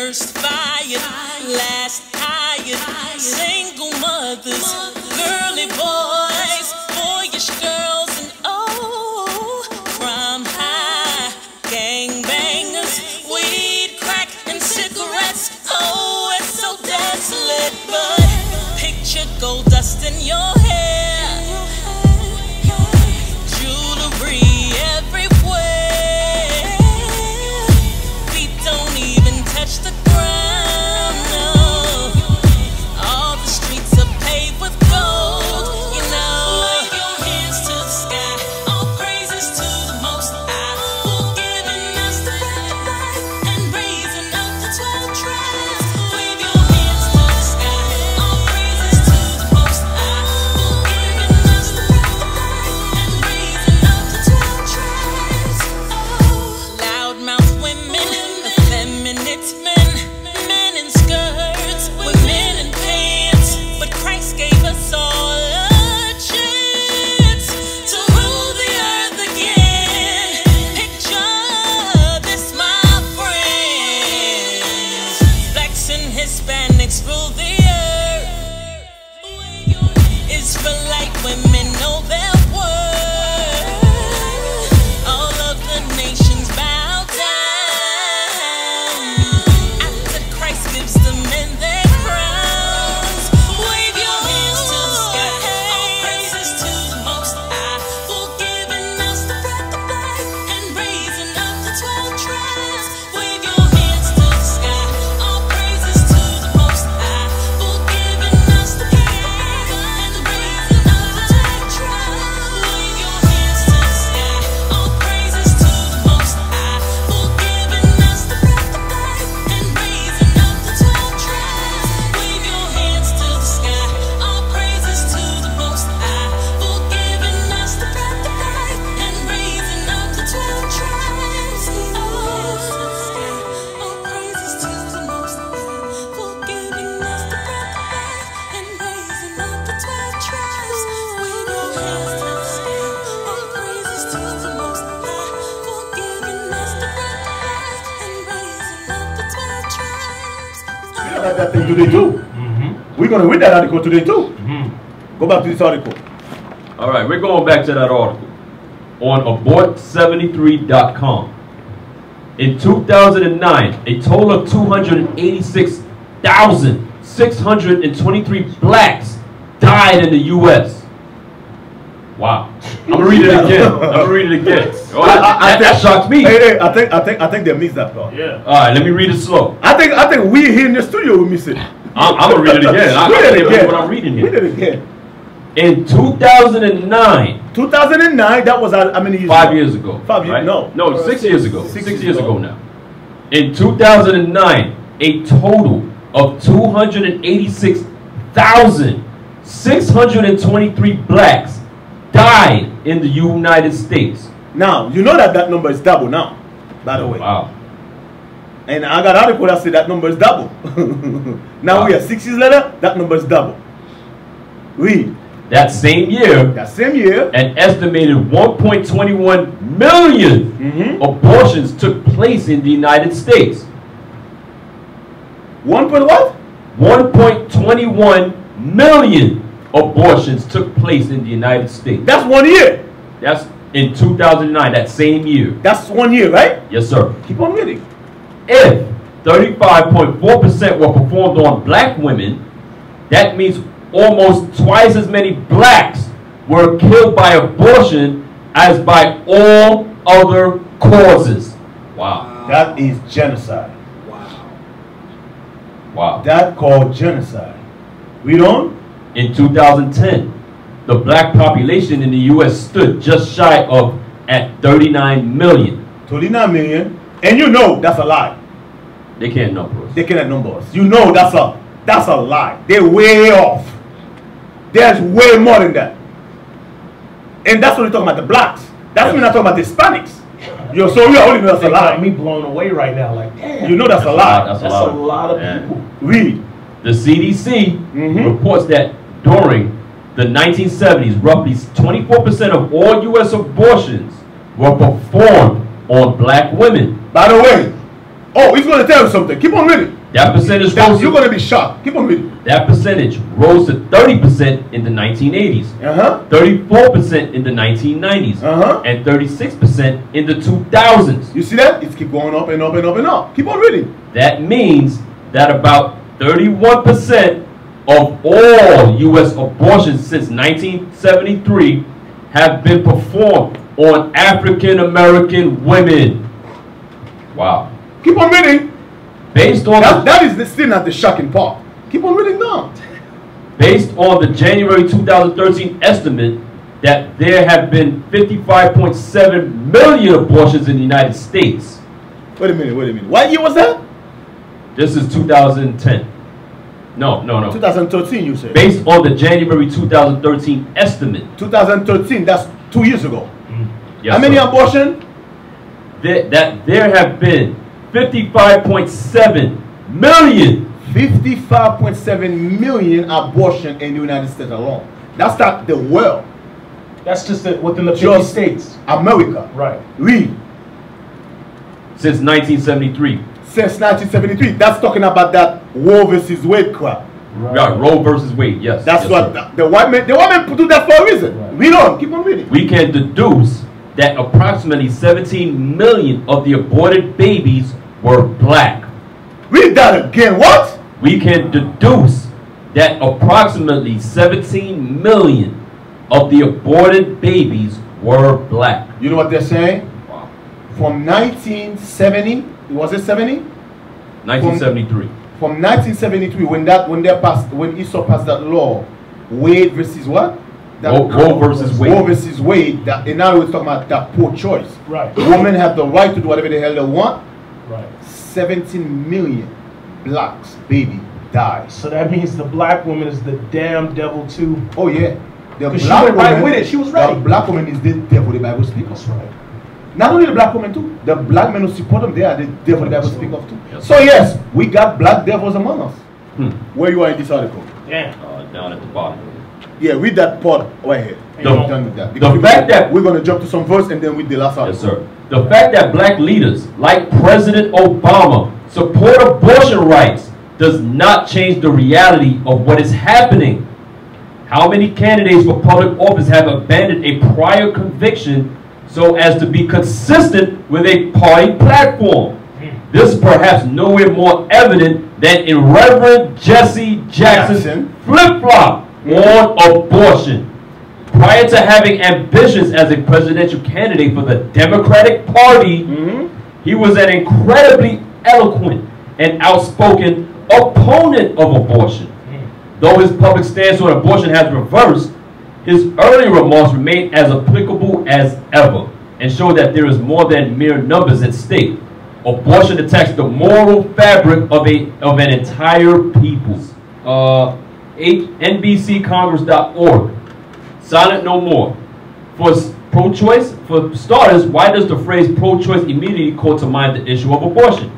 First fired, last hired, single mothers, girly boys, boyish girls, and oh, crime high, gang bangers, weed, crack, and cigarettes. Oh, it's so desolate, but picture gold dust in your hair, jewelry everywhere. Feet don't even touch the ground, no. All the streets are paved with gold, you know. Wave your hands to the sky, all praises to the Most High, for giving us the breath of life and raising up the 12 tribes. Wave your hands to the sky, all praises to the Most High, for giving us the breath of life and raising up the 12 tribes. Oh, loudmouth women, effeminate men, men in skirts, women in pants, but Christ gave us all a chance to rule the earth again. Picture this, my friends. Blacks and Hispanics rule the earth. Israelite women know their worth. All of the nations bow down after Christ gives the men their crowns. Wave your hands to the sky, all praises to the Most High, for giving us the breath of life and raising up the 12 tribes. Wave your hands to the sky, all praises to the Most High, for giving us the breath of life and raising up the 12 tribes. Wave your hands to the sky, all praises to the Most High, for giving us the breath of life and raising up the 12 tribes. Wave your hands to the sky, all praises to the Most High, for giving us the breath of life and raising up the 12 tribes. All praises to the Most High, for giving us the breath of life and raising up the 12 tribes. Wave your hands to the sky, all praises to the Most High, for giving us the breath of life and raising up the 12 tribes. We got that thing today too. We're going to read that article today too. Go back to this article. All right, we're going back to that article on abort73.com. In 2009, a total of 286,623 blacks died in the U.S. Wow. I'm gonna read it again. Oh, that shocked me. Hey, I think they missed that part. Yeah. All right, let me read it slow. I think we here in the studio will miss it. I'm gonna read it again. Read it again. What I'm reading here. Read it again. In 2009, 2009, that was how many years 5 ago? years ago. 5 years? right? No. No, 6 years ago. 6 6 years ago now. In 2009, a total of 286,623 blacks died in the United States. Now, you know that number is double now, by the way. Wow. And I got an article that said that number is double. Now we are 6 years later, that number is double. Read. That same year, an estimated 1.21 million abortions took place in the United States. 1 point what? 1.21 million abortions took place in the United States. That's 1 year. That's in 2009, that same year. That's 1 year, right? Yes, sir. Keep on reading. If 35.4% were performed on black women, that means almost twice as many blacks were killed by abortion as by all other causes. Wow. That is genocide. Wow. That called genocide. Read on. In 2010, the black population in the U.S. stood just shy of at 39 million. 39 million. And you know that's a lie. They can't number us. They cannot number us. You know that's a lie. They're way off. There's way more than that. And that's when we're talking about the blacks. That's when we're not talking about the Hispanics. Yo, so we already know that's a lie. Me blown away right now. Like, damn. You know that's a lie. That's a lot of people. Read. The CDC reports that during the 1970s, roughly 24% of all U.S. abortions were performed on black women. By the way, Oh, he's going to tell you something. Keep on reading. That percentage rose. You're going to be shocked. Keep on reading. That percentage rose to 30% in the 1980s, 34% in the 1990s, and 36% in the 2000s. You see that? It's keep going up and up and up and up. Keep on reading. That means that about 31% of all U.S. abortions since 1973 have been performed on African American women. Wow. Keep on reading. Based on that is still not the shocking part. Keep on reading now. Based on the January 2013 estimate that there have been 55.7 million abortions in the United States. Wait a minute. What year was that? This is 2010. No. 2013, you say. Based on the January 2013 estimate. 2013, that's 2 years ago. Yes, how many abortions? There have been 55.7 million. 55.7 million abortions in the United States alone. That's not the world. That's just within the 50 states. America. Right. Read. Since 1973. Since 1973. That's talking about that Roe versus Wade crap. Right. Roe versus Wade, yes. That's yes, what sir. the white men do that for a reason. Right. Read on. Keep on reading. We can deduce that approximately 17 million of the aborted babies were black. Read that again. What? We can deduce that approximately 17 million of the aborted babies were black. You know what they're saying? Wow. From 1970, was it 70? 1973. From 1973, when Esau passed that law, Wade versus what? Roe versus Wade. Roe versus Wade. And now we're talking about that poor choice. Right. Women have the right to do whatever the hell they want. Right. 17 million blacks, baby, died. So that means the black woman is the damn devil too. Oh yeah. The black she went right with it. She was ready. The black woman is the devil the Bible speaks. That's right. Not only the black women too. The black men who support them, they are the devil the Bible speaks of too. Yes. So yes, we got black devils among us. Where you are in this article? Yeah. Down at the bottom. Yeah, read that part right here. Done with that. The fact that we're going to jump to some verse and then read the last article. Yes, sir. The fact that black leaders like President Obama support abortion rights does not change the reality of what is happening. How many candidates for public office have abandoned a prior conviction so as to be consistent with a party platform? This is perhaps nowhere more evident than in Reverend Jesse Jackson's flip-flop on abortion. Prior to having ambitions as a presidential candidate for the Democratic Party, he was an incredibly eloquent and outspoken opponent of abortion. Though his public stance on abortion has reversed, his early remarks remain as applicable as ever and show that there is more than mere numbers at stake. Abortion attacks the moral fabric of an entire people. NBCcongress.org. Silent no more. For pro-choice, for starters, why does the phrase pro-choice immediately call to mind the issue of abortion?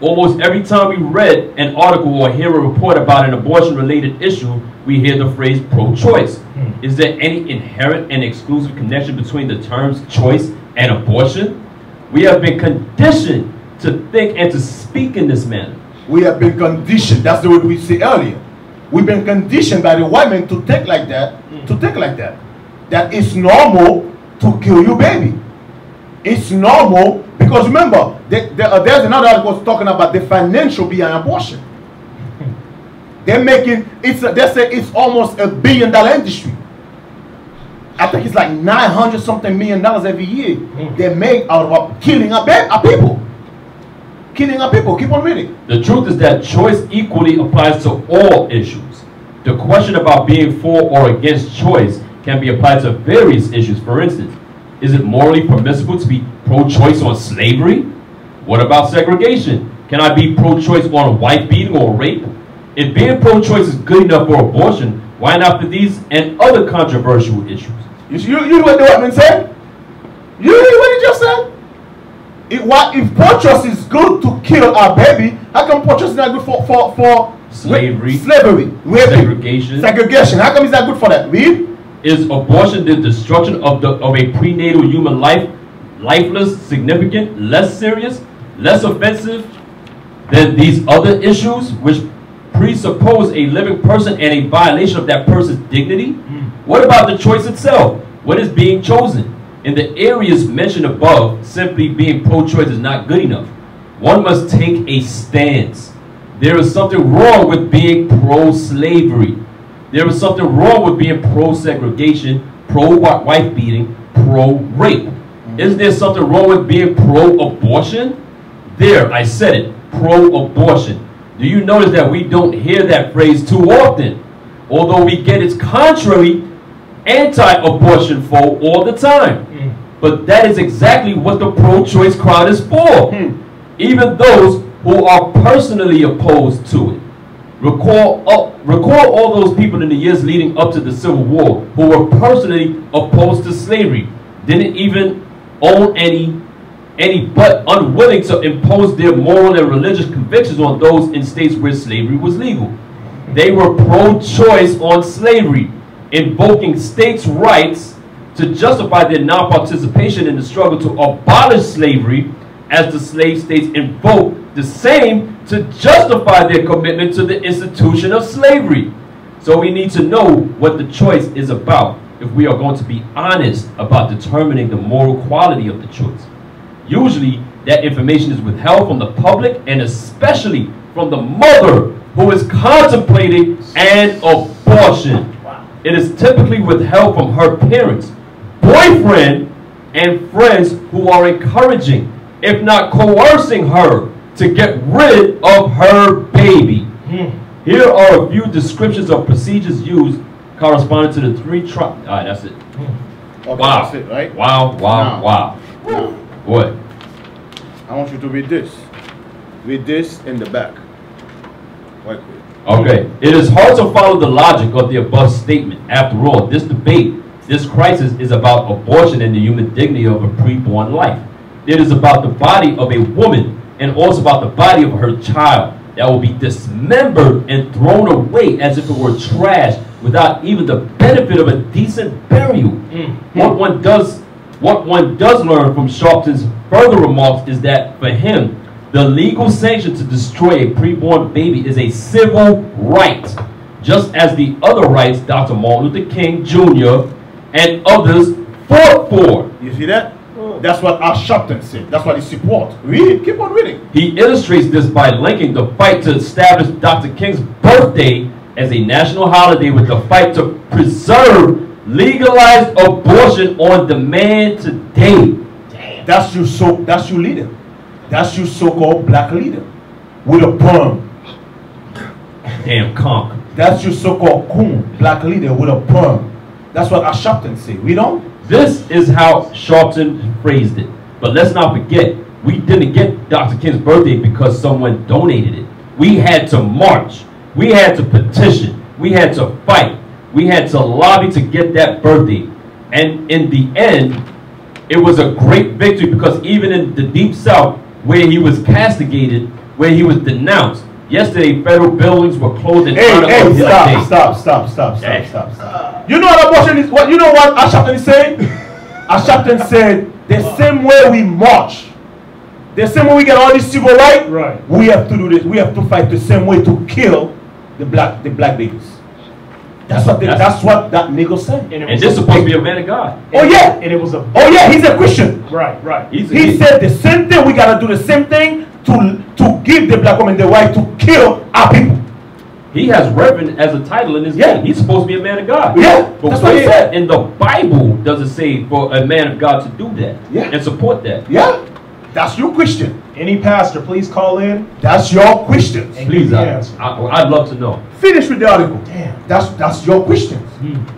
Almost every time we read an article or hear a report about an abortion-related issue, we hear the phrase pro-choice. Is there any inherent and exclusive connection between the terms choice and abortion? We have been conditioned to think and to speak in this manner. We have been conditioned. That's the word we said earlier. We've been conditioned by the white men to think like that, that it's normal to kill your baby. It's normal because remember, there's another article talking about the financial behind abortion. They're making they say it's almost $1 billion industry. I think it's like $900 something million every year they make out of killing our people. Killing our people. Keep on reading. The truth is that choice equally applies to all issues. The question about being for or against choice can be applied to various issues. For instance, is it morally permissible to be pro-choice on slavery? What about segregation? Can I be pro-choice on wife beating or rape? If being pro-choice is good enough for abortion, why not for these and other controversial issues? You know what the white man said? You hear what he just said? If pro-choice is good to kill our baby, how come pro-choice is not good for slavery, raping, segregation? How come it's not good for that? Read. Is abortion the destruction of a prenatal human life lifeless, significant, less serious, less offensive, then these other issues, which presuppose a living person and a violation of that person's dignity? What about the choice itself? What is being chosen? In the areas mentioned above, simply being pro-choice is not good enough. One must take a stance. There is something wrong with being pro-slavery. There is something wrong with being pro-segregation, pro-wife beating, pro-rape. Isn't there something wrong with being pro-abortion? There, I said it, pro-abortion. Do you notice that we don't hear that phrase too often? Although we get its contrary, anti-abortion folk all the time. But that is exactly what the pro-choice crowd is for. Even those who are personally opposed to it. Recall all those people in the years leading up to the Civil War who were personally opposed to slavery, didn't even own any but unwilling to impose their moral and religious convictions on those in states where slavery was legal. They were pro-choice on slavery, invoking states' rights to justify their non-participation in the struggle to abolish slavery, as the slave states invoked the same to justify their commitment to the institution of slavery. So we need to know what the choice is about if we are going to be honest about determining the moral quality of the choice. Usually, that information is withheld from the public and especially from the mother who is contemplating an abortion. It is typically withheld from her parents, boyfriend, and friends who are encouraging, if not coercing her to get rid of her baby. Here are a few descriptions of procedures used corresponding to the three tribes. All right, that's it. Okay, Wow. that's it, right? Wow, wow, Now. wow. Now, What? I want you to read this. Read this in the back. Right quick. Okay. It is hard to follow the logic of the above statement. After all, this debate, this crisis is about abortion and the human dignity of a preborn life. It is about the body of a woman and also about the body of her child that will be dismembered and thrown away as if it were trash without even the benefit of a decent burial. What one does learn from Sharpton's further remarks is that for him, the legal sanction to destroy a preborn baby is a civil right, just as the other rights Dr. Martin Luther King Jr. and others fought for. You see that? That's what our Sharpton said. That's what he supports. Read. Keep on reading. He illustrates this by linking the fight to establish Dr. King's birthday as a national holiday with the fight to preserve legalized abortion on demand today. That's your leader. That's your so-called black leader with a perm. Damn conk. That's your so-called coon black leader with a perm. That's what our Sharpton say. We don't. This is how Sharpton phrased it. But let's not forget, we didn't get Dr. King's birthday because someone donated it. We had to march. We had to petition. We had to fight. We had to lobby to get that birthday. And in the end, it was a great victory because even in the Deep South, where he was castigated, where he was denounced, yesterday federal buildings were closed in honor of his day. Stop. You know what abortion is? What you know what Ashapton is saying? Ashapton said the same way we march, the same way we get all these civil rights, Right. we have to do this. We have to fight the same way to kill the black babies. That's what that nigga said. And this is supposed to be a man of God. Oh yeah. And it was a Oh yeah, he's a Christian. right. He said the same thing. We gotta do the same thing to give the black woman the right to kill our people. He has reverend as a title in his name. He's supposed to be a man of God. Yeah, But that's what he where said. in the Bible does it say for a man of God to do that and support that? Yeah, that's your question. Any pastor, please call in. That's your questions. And Please, give the answer. I'd love to know. Finish with the article. Damn. That's your questions.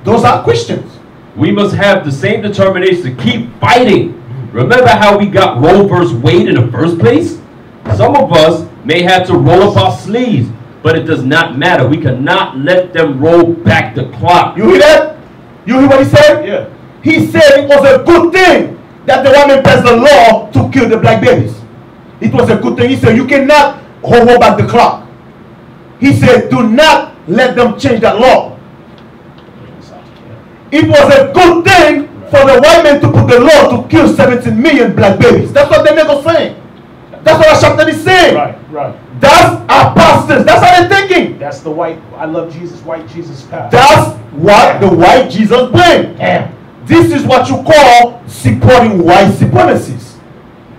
Those are questions. We must have the same determination to keep fighting. Remember how we got Roe versus Wade in the first place? Some of us may have to roll up our sleeves, but it does not matter. We cannot let them roll back the clock. You hear that? You hear what he said? Yeah. He said it was a good thing that the woman passed the law to kill the black babies. It was a good thing. He said you cannot hold back the clock. He said do not let them change that law. It was a good thing for the white men to put the law to kill 17 million black babies. That's what the nigga saying. That's what our chapter is saying. Right, right. That's our pastors. That's how they're thinking. That's the white, I love Jesus, white Jesus path. That's what the white Jesus bring. Damn. This is what you call supporting white supremacists.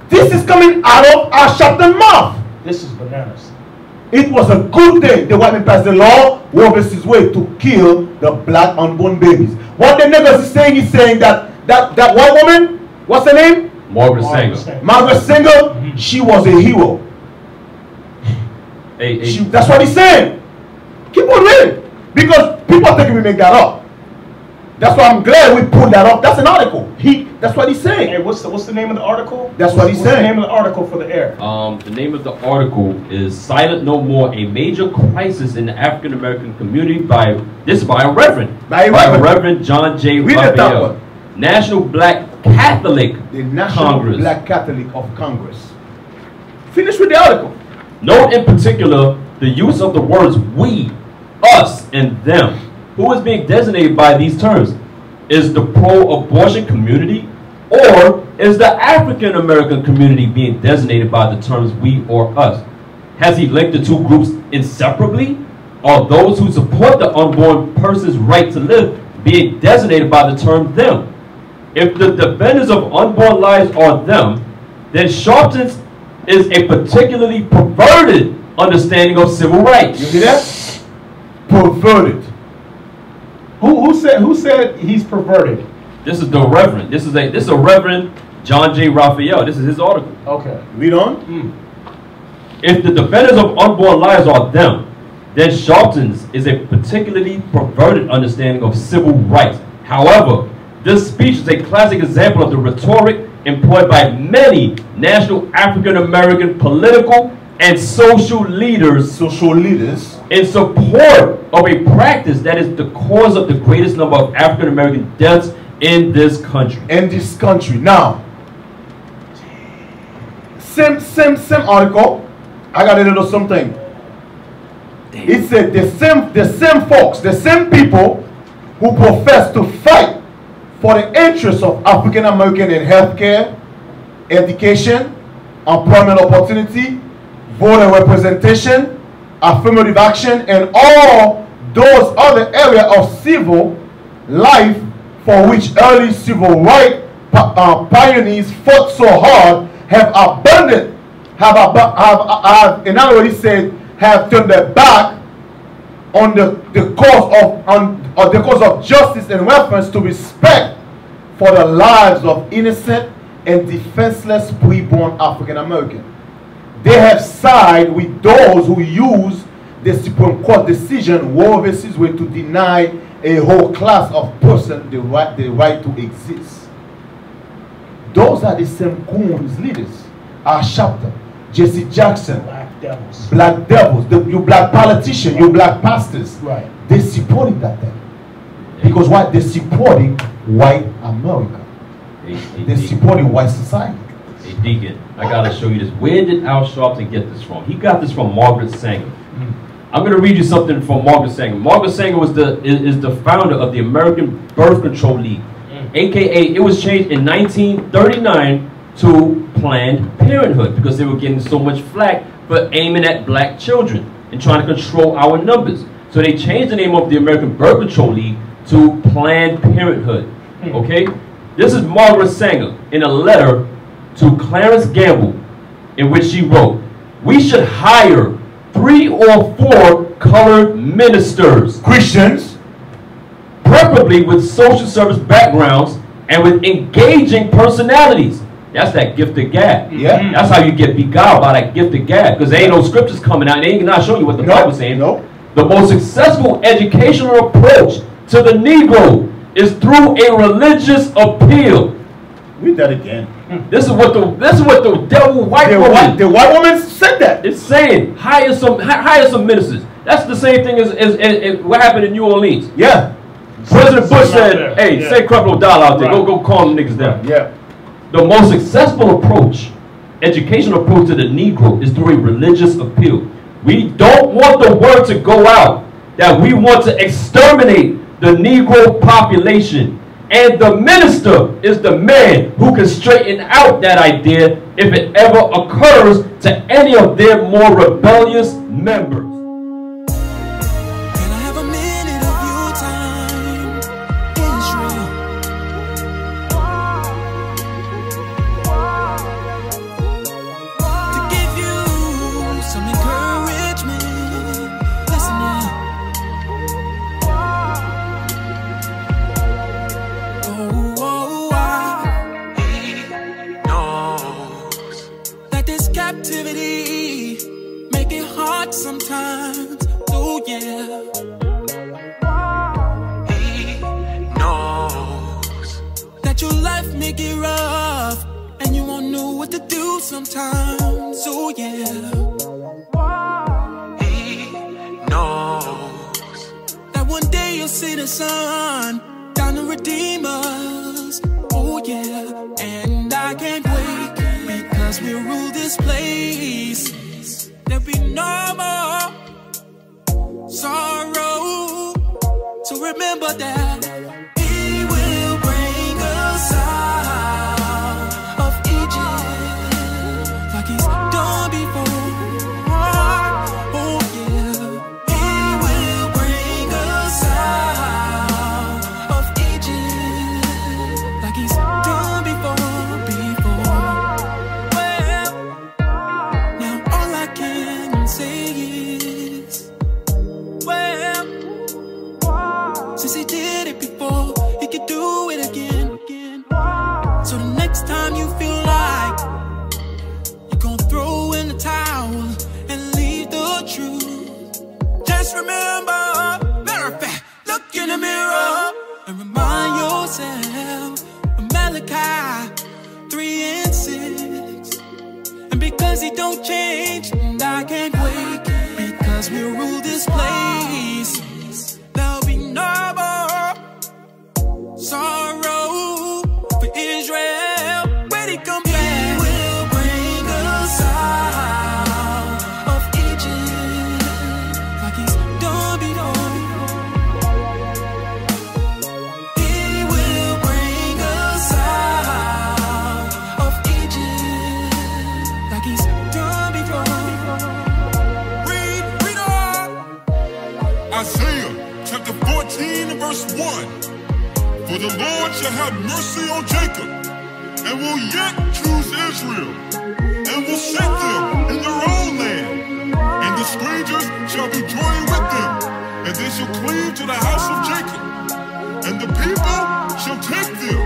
This is coming out of our chapter mouth. This is bananas. It was a good thing the white man passed the law, Roe versus Wade, to kill the black unborn babies. What the niggas is saying that white woman, what's her name? Margaret Sanger. Margaret Sanger, she was a hero. That's what he's saying. Keep on reading. Because people think we make that up. That's why I'm glad we pulled that up. That's an article. That's what he's saying. Hey, what's the name of the article? That's what he's saying. What's the name of the article for the air? The name of the article is "Silent No More: A Major Crisis in the African American Community" by a Reverend. By Reverend John J. Raphael, National Black Catholic the National Congress. Black Catholic of Congress. Finish with the article. Note in particular the use of the words "we," "us," and "them." Who is being designated by these terms? Is the pro-abortion community, or is the African American community being designated by the terms "we" or "us"? Has he linked the two groups inseparably? Are those who support the unborn person's right to live being designated by the term "them"? If the defenders of unborn lives are them, then Sharpton's is a particularly perverted understanding of civil rights. You see that? Perverted. Who said he's perverted? This is the Reverend. This is a Reverend John J. Raphael. This is his article. Okay. Read on. If the defenders of unborn lives are them, then Sharpton's is a particularly perverted understanding of civil rights. However, this speech is a classic example of the rhetoric employed by many national African American political and social leaders in support of a practice that is the cause of the greatest number of African American deaths in this country. Now, same article. I got a little something. Damn. It said the same folks, the same people who profess to fight for the interests of African American in healthcare, education, employment opportunity, voter representation, affirmative action, and all those other areas of civil life for which early civil rights pioneers fought so hard have in other words, he said, have turned their back on the cause of justice in reference to respect for the lives of innocent and defenseless preborn African Americans. They have sided with those who use the Supreme Court decision Roe versus Wade to deny a whole class of persons the right to exist. Those are the same goons leaders. Our chapter, Jesse Jackson, Black Devils, you black politicians, you black pastors, right? They supported that thing. Because why? They're supporting white America. They're supporting white society. Hey Deacon, I gotta show you this. Where did Al Sharpton get this from? He got this from Margaret Sanger. I'm gonna read you something from Margaret Sanger. Margaret Sanger was is the founder of the American Birth Control League, aka it was changed in 1939 to Planned Parenthood because they were getting so much flack for aiming at black children and trying to control our numbers. So they changed the name of the American Birth Control League to Planned Parenthood. Okay, this is Margaret Sanger in a letter to Clarence Gamble, in which she wrote, "We should hire 3 or 4 colored ministers, Christians, preferably with social service backgrounds and with engaging personalities." That's that gift of gab. Yeah. That's how you get beguiled by that gift of gab, because there ain't no scriptures coming out. They ain't not showing you what the Bible's saying. No. The most successful educational approach to the Negro is through a religious appeal. Read that again. This is what the devil white woman. The white woman said that. It's saying hire some ministers. That's the same thing as what happened in New Orleans. Yeah. President Bush said, "Hey, yeah. say Creflo Dollar out there. Right. Go calm them niggas down." Yeah. The most successful approach, educational approach to the Negro is through a religious appeal. We don't want the word to go out that we want to exterminate the Negro population. And the minister is the man who can straighten out that idea if it ever occurs to any of their more rebellious members. Can I have a minute of your time, Israel? To give you some encouragement. Listen now. He knows that this captivity make it hard sometimes. Oh yeah. He knows that your life make it rough and you won't know what to do sometimes. Oh yeah. He knows that one day you'll see the sun down to redeem us. Oh yeah. And I can't wait because we'll rule this place. There'll be no more sorrow. So remember that He will bring us out of Egypt like He's done before. Oh yeah. He will bring us out of Egypt like He's done before. Well, now all I can say is, well, since He did it before, He could do it again. So the next time you feel like you're gonna throw in the towel and leave the truth, just remember, matter of fact, look in the mirror and remind yourself of Malachi 3:6. And because He don't change, and I can't wait, because we'll rule this place. There'll be no more sorrow for Israel when He comes back. He will bring us out of Egypt like He's done before. He will bring us out of Egypt like He's done before. Read on. Isaiah chapter 14 and verse 1. For the Lord shall have mercy on Jacob, and will yet choose Israel, and will set them in their own land. And the strangers shall be joined with them, and they shall cleave to the house of Jacob. And the people shall take them,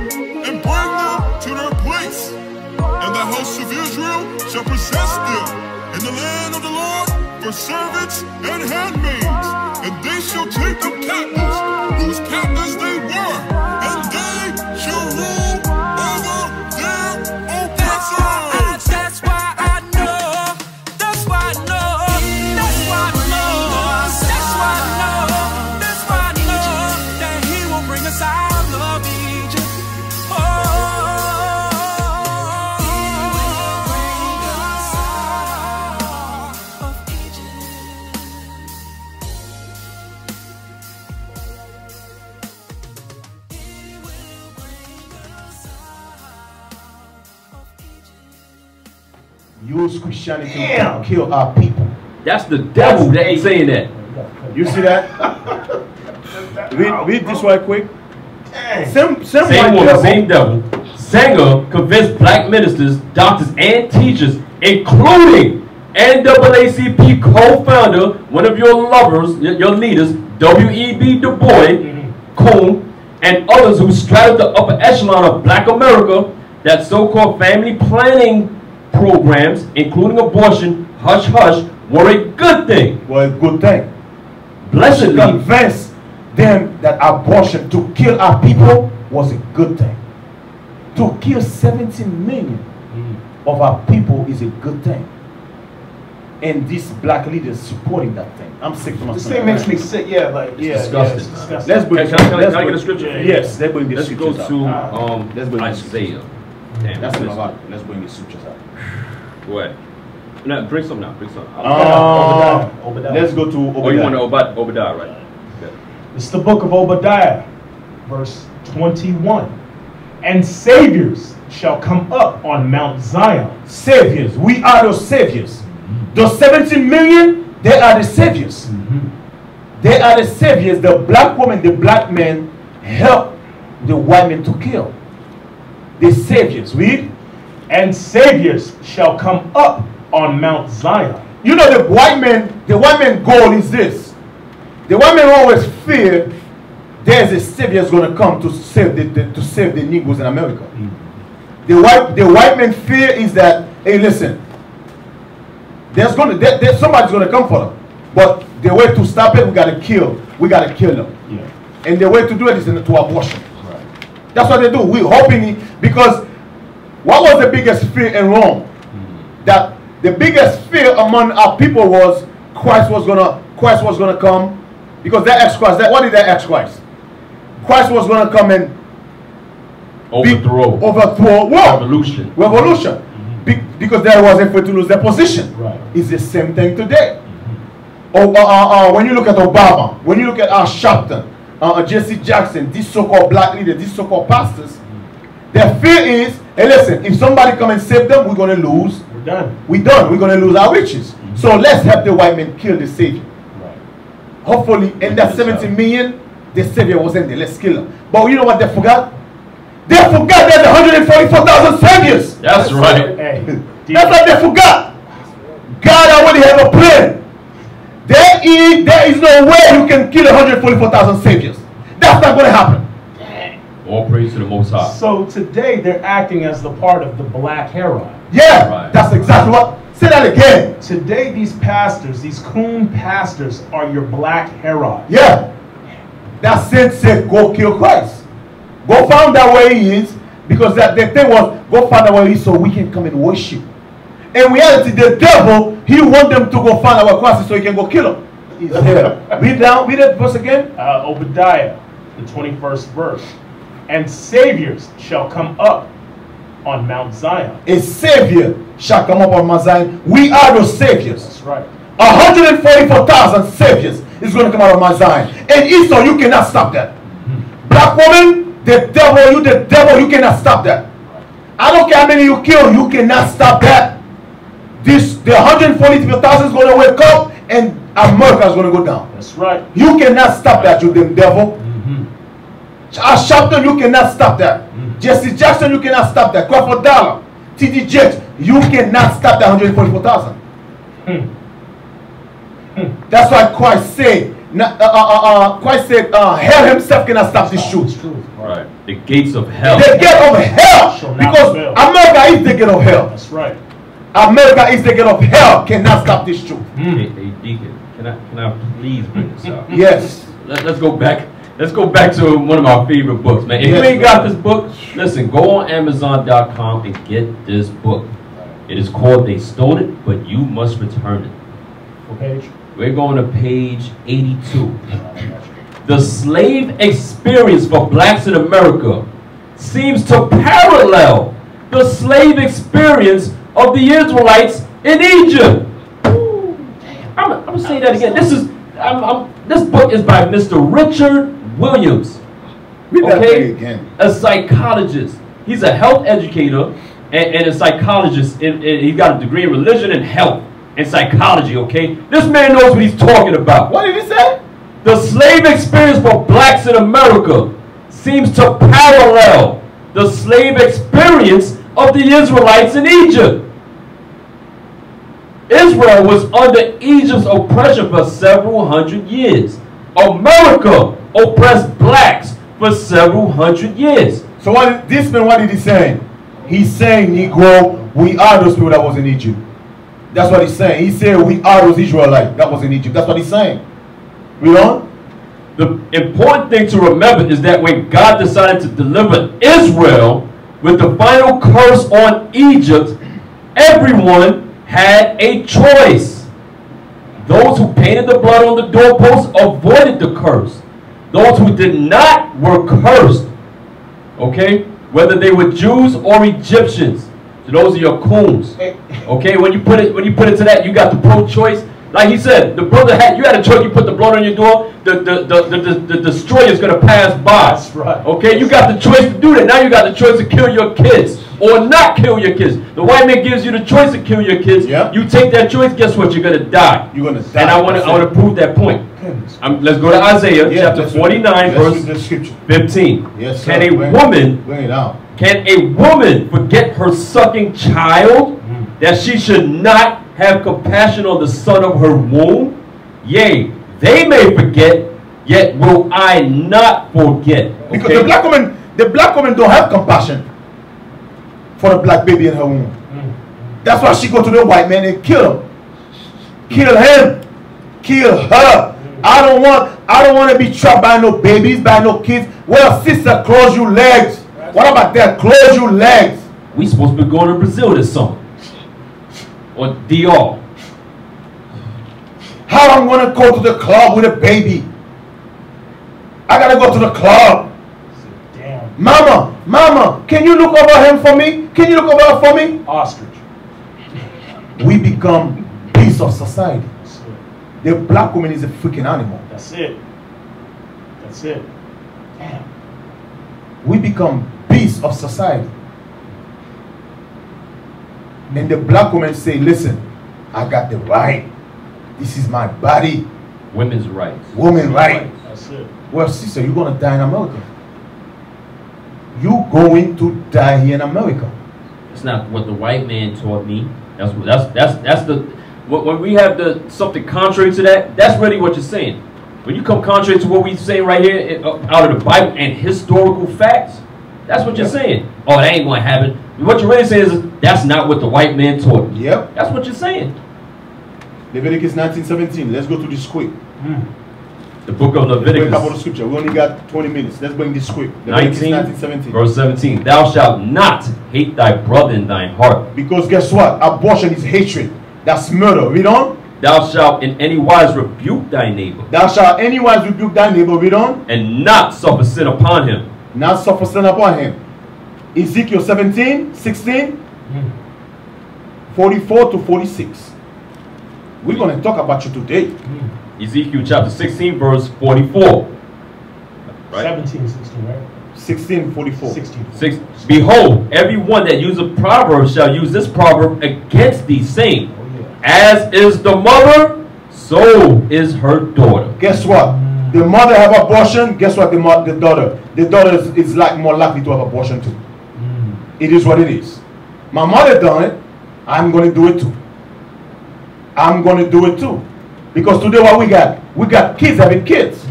and bring them to their place. And the house of Israel shall possess them in the land of the Lord for servants and handmaids. And they shall take them captives, whose captives they were, and they shall rule over their oppressors. That's why I know. That's why I know. That's why I know. That's why I know. That's why I know that He will bring us out of Egypt. Oh, He will bring us out of Egypt. He will bring us out of Egypt. Use Christianity to kill our people. That's the devil that ain't saying that. You see that? read this right quick. Same Same white one, same devil. Sanger convinced black ministers, doctors, and teachers, including NAACP co-founder, one of your lovers, your leaders, W.E.B. Du Bois, Kuhn, and others who straddled the upper echelon of black America, that so-called family planning programs, including abortion, hush-hush, were a good thing. Well, a good thing. Blessedly, Convince them that abortion to kill our people was a good thing. To kill 17 million of our people is a good thing. And these black leaders supporting that thing. I'm sick to my This stomach. thing makes me sick. Yeah, like Yeah, disgusting. it's disgusting. Let's bring. Can I let's get a bring- scripture? Yes, let's bring the let's go scriptures to out. Let's bring the Isaiah. Damn, That's listen. a lot. Let's bring the scriptures out. Go ahead. No, bring some now. Bring some. Obadiah. Let's go to Obadiah. Oh, you want to Obadiah, right? Okay. It's the book of Obadiah, verse 21. And saviors shall come up on Mount Zion. Saviors. We are those saviors. Those 17 million, they are the saviors. They are the saviors. The black woman, the black man help the white men to kill. The saviors. Read. And saviors shall come up on Mount Zion. You know the white man goal is this. The white man always fear there's a savior is going to come to save the Negroes in America. The white man fear is that, hey, listen, there's somebody's going to come for them, but the way to stop it, we got to kill them. Yeah. And the way to do it is to abortion. Right. That's what they do. We're hoping because what was the biggest fear in Rome? That the biggest fear among our people was Christ was gonna come, because that ex-Christ. What did that ex-Christ? Christ was gonna come and overthrow what? Revolution. Because they was afraid to lose their position. Right. It's the same thing today. When you look at Obama, when you look at Sharpton, Jesse Jackson, these so-called black leaders, these so-called pastors, their fear is, hey, listen, if somebody come and save them, we're going to lose. We're done. We're done. We're going to lose our riches. So let's help the white men kill the savior. Right. Hopefully, in that 17 million, the savior wasn't there. Let's kill him. But you know what they forgot? They forgot there's 144,000 saviors. That's right. Hey, That's what they forgot. God already have a plan. There is no way you can kill 144,000 saviors. That's not going to happen. All praise to the Most High. So today they're acting as the part of the Black Herod. Yeah, Right. that's exactly what. Say that again. Today these pastors, these coon pastors, are your Black Herod. Yeah. That saint said, go kill Christ. Go find out where he is. Because the thing was, go find out where he is so we can come and worship. In reality, the devil, he want them to go find out where Christ is so he can go kill him. He's here. Read that verse again. Obadiah, the 21st verse. And saviors shall come up on Mount Zion. A savior shall come up on Mount Zion. We are those saviors. That's right. 144,000 saviors is going to come out of Mount Zion. And Esau, you cannot stop that. Black woman, the devil, you cannot stop that. I don't care how many you kill, you cannot stop that. The 144,000 is going to wake up and America is going to go down. That's right. You cannot stop that, you damn devil. Sharpton, you cannot stop that. Jesse Jackson, you cannot stop that. Crawford Dollar, T.D. Jakes, you cannot stop that 144,000. That's why Christ said, hell himself cannot stop this truth. Right. The gates of hell. The gate of hell. Shall not Because prevail. America is the gate of hell. That's right. America is the gate of hell. Cannot stop this truth. Hey, Deacon, can I please bring this up? Yes. Let's go back. Let's go back to one of my favorite books, man. If you ain't got this book, listen, go on Amazon.com and get this book. It is called They Stole It, But You Must Return It. What page? We're going to page 82. The slave experience for blacks in America seems to parallel the slave experience of the Israelites in Egypt. I'm going to say that again. This book is by Mr. Richard Williams. Read that Okay? again. A psychologist. He's a health educator and a psychologist. He's got a degree in religion and health and psychology, okay? This man knows what he's talking about. What did he say? The slave experience for blacks in America seems to parallel the slave experience of the Israelites in Egypt. Israel was under Egypt's oppression for several hundred years. America oppressed blacks for several hundred years. So what did he say? He's saying, Negro, we are those people that was in Egypt. That's what he's saying. He said we are those Israelites that was in Egypt. That's what he's saying. Read on. The important thing to remember is that when God decided to deliver Israel with the final curse on Egypt, everyone had a choice. Those who painted the blood on the doorposts avoided the curse. Those who did not were cursed. Okay? Whether they were Jews or Egyptians. So those are your coons. Okay? When you put it to that, you got the pro-choice. Like he said, the brother you had a choice. You put the blood on your door, the destroyer is going to pass by. That's right. Okay? You got the choice to do that. Now you got the choice to kill your kids. or not kill your kids. The white man gives you the choice to kill your kids. Yep. You take that choice, guess what? You're gonna die. You're gonna die. And I want to prove that point. Let's go to Isaiah chapter 49, verse 15. Yes, Can sir. a woman bring it out. Can a woman forget her sucking child, that she should not have compassion on the son of her womb? Yea, they may forget, yet will I not forget. Because the black woman don't have compassion for the black baby in her womb. That's why she go to the white man and kill him. Kill him. Kill her. I don't want to be trapped by no babies, by no kids. Well, sister, close your legs. What about that? Close your legs. We supposed to be going to Brazil this summer. Or DR. How I'm going to go to the club with a baby? I got to go to the club. Damn. Mama, can you look over him for me? Can you look over her for me? Ostrich. We become beasts of society. The black woman is a freaking animal. That's it. That's it. Damn. We become beasts of society. And the black woman say, listen, I got the right. This is my body. Women's rights. Women right. That's it. Well, sister, you're going to die in America. You're going to die here in America. It's not what the white man taught me. That's the when we have something contrary to that. That's really what you're saying. When you come contrary to what we're saying right here out of the Bible and historical facts, that's what you're saying. Oh, that ain't going to happen. What you're really saying is that's not what the white man taught me. Yep. That's what you're saying. Leviticus 19:17. Let's go to this quick. The book of Let's bring a Leviticus. couple of scripture. We only got 20 minutes. Let's bring this quick. 19, 19:17. verse 17. Thou shalt not hate thy brother in thine heart. Because guess what? Abortion is hatred. That's murder. Read on. Thou shalt in any wise rebuke thy neighbor, Thou shalt anywise rebuke thy neighbor. Read on. and not suffer sin upon him. Not suffer sin upon him. Ezekiel 17:16. 44 to 46. We're going to talk about you today. Ezekiel chapter 16, verse 44. Right? 17, 16, right? 16:44. 16. Behold, every one that useth a proverb shall use this proverb against thee, saying, as is the mother, so is her daughter. Guess what? The mother have abortion. Guess what? The daughter. The daughter is like more likely to have abortion too. It is what it is. My mother done it. I'm going to do it too. I'm going to do it too. Because today what we got? We got kids having kids.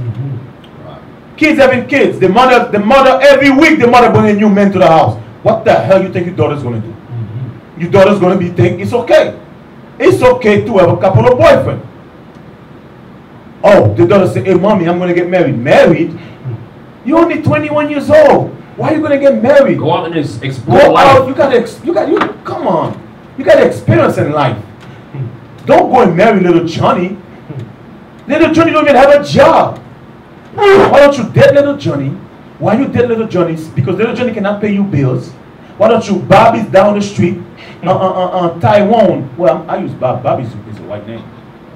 Kids having kids. The mother every week the mother bringing new men to the house. What the hell you think your daughter's going to do? Your daughter's going to be think it's okay. It's okay to have a couple of boyfriends. Oh, the daughter say, hey mommy, I'm going to get married. Married? You're only 21 years old. Why are you going to get married? Go out and explore Go life. out. Come on. You got experience in life. Don't go and marry little Johnny. Little Johnny don't even have a job. Why don't you date little Johnny? Why you date little Johnny? Because little Johnny cannot pay you bills. Why don't you Bobby's down the street? Taiwan. Well, I use Bobby's is a white name.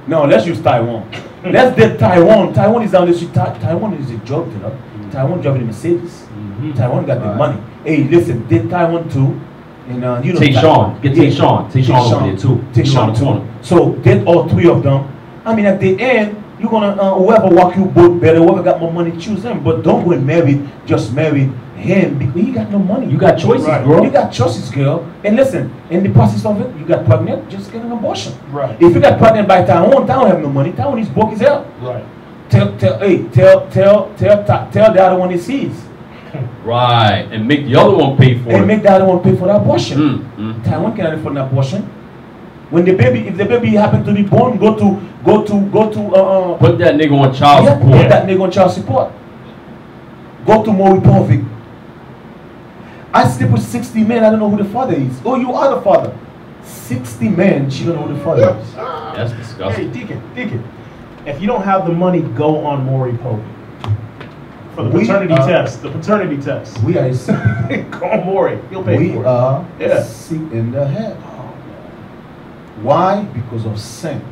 No, let's use Taiwan. Let's date Taiwan. Taiwan is down the street. Taiwan is a drug dealer. Taiwan driving a Mercedes. Taiwan got the money. Hey, listen, date Taiwan too. And you know, Tayshawn. Get Tayshawn. Tayshawn over there too. Tayshawn too. So date all three of them. I mean, at the end, you're gonna whoever walk you both better, whoever got more money, choose them. But don't go and just marry him because he got no money. You got choices, girl. You got choices, girl. And listen, in the process of it, you got pregnant, just get an abortion. Right. If you got pregnant by Taiwan have no money. Taiwan is broke as hell. Right. Tell the other one is his. Right. And make the other one pay for it. And make the other one pay for the abortion. Taiwan cannot afford an abortion. When the baby, if the baby happen to be born, go to put that nigga on child support. Put that nigga on child support. Go to Maury Povig. I sleep with 60 men, I don't know who the father is. Oh, you are the father. 60 men, she don't know who the father is. That's disgusting. Hey, Deacon. If you don't have the money, go on Maury Povey. For the paternity test. The paternity test. We are sick. Go on Maury. He'll pay for it. We are sick in the head. Why? Because of sin.